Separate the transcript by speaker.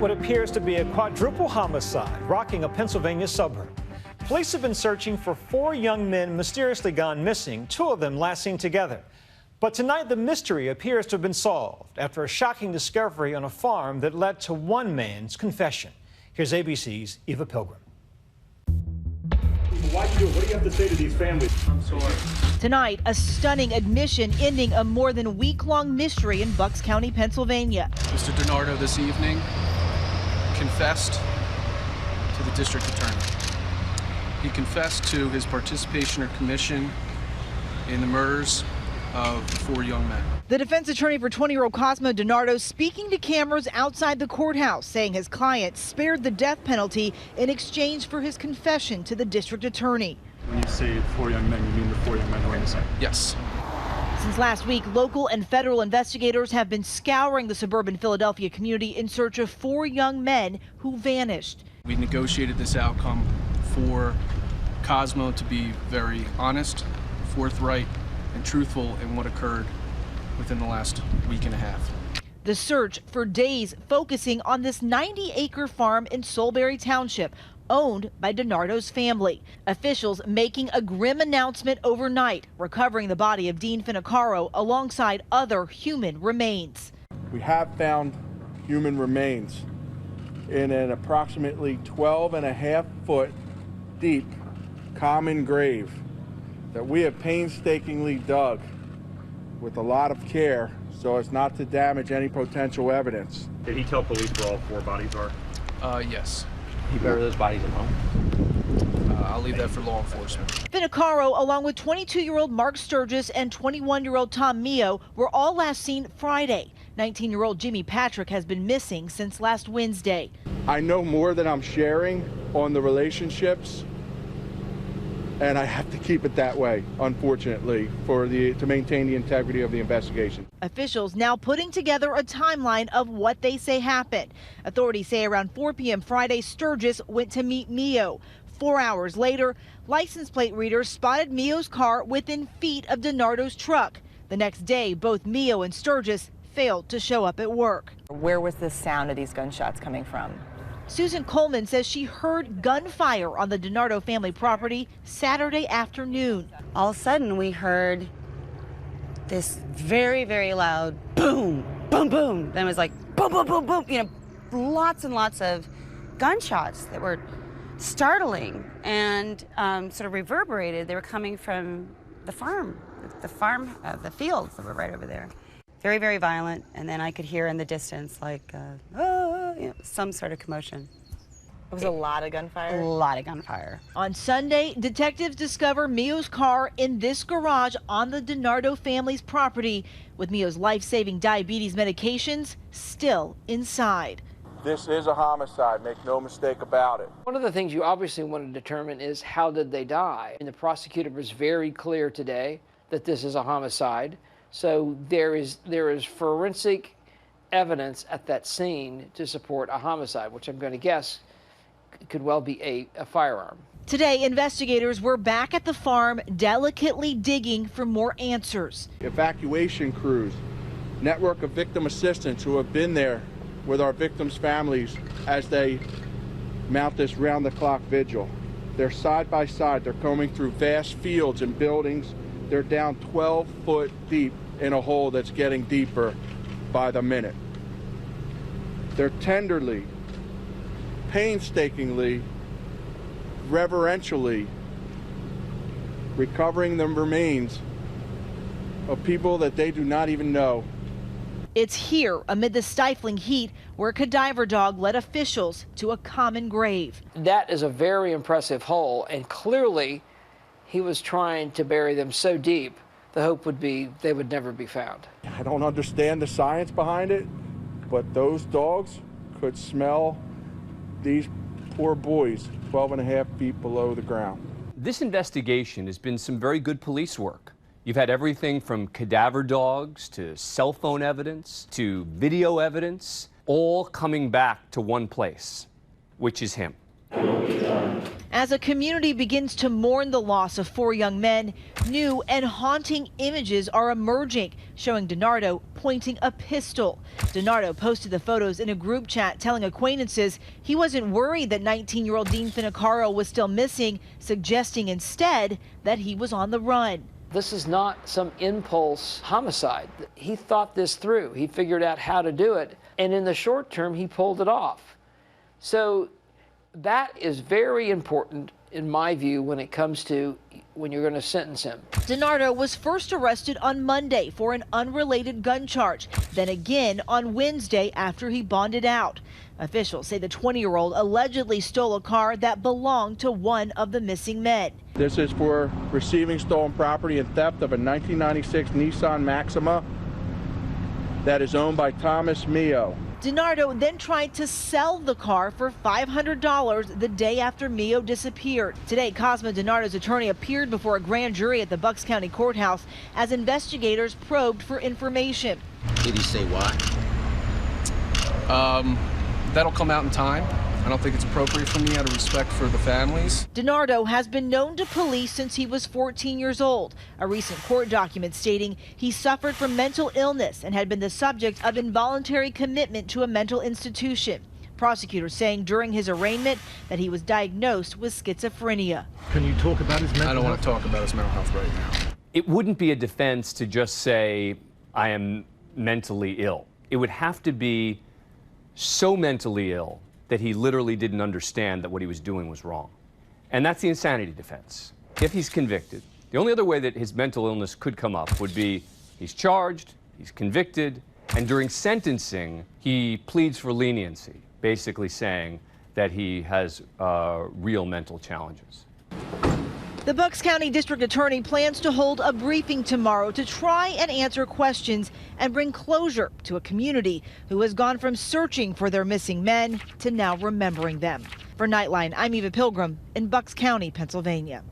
Speaker 1: what appears to be a quadruple homicide rocking a Pennsylvania suburb. Police have been searching for 4 young men mysteriously gone missing, 2 of them last seen together. But tonight the mystery appears to have been solved after a shocking discovery on a farm that led to one man's confession. Here's ABC's Eva Pilgrim.
Speaker 2: Why'd you do it? What do you have to say to these families? I'm sorry.
Speaker 3: Tonight, a stunning admission ending a more than week-long mystery in Bucks County, Pennsylvania.
Speaker 4: Mr. DiNardo this evening confessed to the district attorney. He confessed to his participation or commission in the murders of 4 young men.
Speaker 3: The defense attorney for 20-year-old Cosmo DiNardo speaking to cameras outside the courthouse, saying his client spared the death penalty in exchange for his confession to the district attorney.
Speaker 2: When you say 4 young men, you mean the 4 young men who are innocent?
Speaker 4: Yes.
Speaker 3: Since last week, local and federal investigators have been scouring the suburban Philadelphia community in search of 4 young men who vanished.
Speaker 4: We negotiated this outcome for Cosmo to be very honest, forthright, and truthful in what occurred within the last week and a half.
Speaker 3: The search for days focusing on this 90-acre farm in Solebury Township, owned by DiNardo's family. Officials making a grim announcement overnight, recovering the body of Dean Finicaro alongside other human remains.
Speaker 5: We have found human remains in an approximately 12.5-foot deep common grave that we have painstakingly dug with a lot of care so as not to damage any potential evidence.
Speaker 2: Did he tell police where all 4 bodies are?
Speaker 4: Yes.
Speaker 6: He buried those bodies at home?
Speaker 4: I'll leave that for law enforcement.
Speaker 3: Finicaro, along with 22-year-old Mark Sturgis and 21-year-old Tom Mio, were all last seen Friday. 19-year-old Jimmy Patrick has been missing since last Wednesday.
Speaker 5: I know more than I'm sharing on the relationships, and I have to keep it that way, unfortunately, to maintain the integrity of the investigation.
Speaker 3: Officials now putting together a timeline of what they say happened. Authorities say around 4 p.m. Friday, Sturgis went to meet Mio. 4 hours later, license plate readers spotted Mio's car within feet of DiNardo's truck. The next day, both Mio and Sturgis failed to show up at work.
Speaker 7: Where was the sound of these gunshots coming from?
Speaker 3: Susan Coleman says she heard gunfire on the DiNardo family property Saturday afternoon.
Speaker 8: All of a sudden, we heard this very, very loud boom, boom, boom. Then it was like boom, boom, boom, boom. You know, lots and lots of gunshots that were startling and sort of reverberated. They were coming from the farm, the fields that were right over there. Very, very violent. And then I could hear in the distance like, you know, some sort of commotion.
Speaker 7: It was a lot of gunfire?
Speaker 8: A lot of gunfire.
Speaker 3: On Sunday, detectives discover Mio's car in this garage on the DiNardo family's property, with Mio's life-saving diabetes medications still inside.
Speaker 5: This is a homicide, make no mistake about it.
Speaker 9: One of the things you obviously want to determine is how did they die? And the prosecutor was very clear today that this is a homicide. So there is forensic evidence at that scene to support a homicide, which I'm going to guess could well be a firearm.
Speaker 3: Today, investigators were back at the farm, delicately digging for more answers.
Speaker 5: Evacuation crews, network of victim assistants who have been there with our victims' families as they mount this round-the-clock vigil. They're side by side. They're combing through vast fields and buildings. They're down 12 foot deep in a hole that's getting deeper by the minute. They're tenderly, painstakingly, reverentially recovering the remains of people that they do not even know.
Speaker 3: It's here, amid the stifling heat, where a cadaver dog led officials to a common grave.
Speaker 9: That is a very impressive hole, and clearly he was trying to bury them so deep, the hope would be they would never be found.
Speaker 5: I don't understand the science behind it, but those dogs could smell these poor boys 12.5 feet below the ground.
Speaker 6: This investigation has been some very good police work. You've had everything from cadaver dogs to cell phone evidence to video evidence, all coming back to one place, which is him.
Speaker 3: As a community begins to mourn the loss of 4 young men, new and haunting images are emerging, showing DiNardo pointing a pistol. DiNardo posted the photos in a group chat, telling acquaintances he wasn't worried that 19-year-old Dean Finocchiaro was still missing, suggesting instead that he was on the run.
Speaker 9: This is not some impulse homicide. He thought this through. He figured out how to do it, and in the short term, he pulled it off. So that is very important, in my view, when it comes to when you're going to sentence him.
Speaker 3: DiNardo was first arrested on Monday for an unrelated gun charge, then again on Wednesday after he bonded out. Officials say the 20-year-old allegedly stole a car that belonged to one of the missing men.
Speaker 5: This is for receiving stolen property and theft of a 1996 Nissan Maxima that is owned by Thomas Mio.
Speaker 3: DiNardo then tried to sell the car for $500 the day after Mio disappeared. Today, Cosmo DiNardo's attorney appeared before a grand jury at the Bucks County Courthouse as investigators probed for information.
Speaker 10: Did he say why?
Speaker 4: That'll come out in time. I don't think it's appropriate for me out of respect for the families.
Speaker 3: DiNardo has been known to police since he was 14 years old. A recent court document stating he suffered from mental illness and had been the subject of involuntary commitment to a mental institution. Prosecutors saying during his arraignment that he was diagnosed with schizophrenia.
Speaker 2: Can you talk about his mental health?
Speaker 4: I don't want to talk about his mental health right now.
Speaker 6: It wouldn't be a defense to just say, I am mentally ill. It would have to be so mentally ill that he literally didn't understand that what he was doing was wrong. And that's the insanity defense. If he's convicted, the only other way that his mental illness could come up would be he's charged, he's convicted, and during sentencing, he pleads for leniency, basically saying that he has real mental challenges.
Speaker 3: The Bucks County District Attorney plans to hold a briefing tomorrow to try and answer questions and bring closure to a community who has gone from searching for their missing men to now remembering them. For Nightline, I'm Eva Pilgrim in Bucks County, Pennsylvania.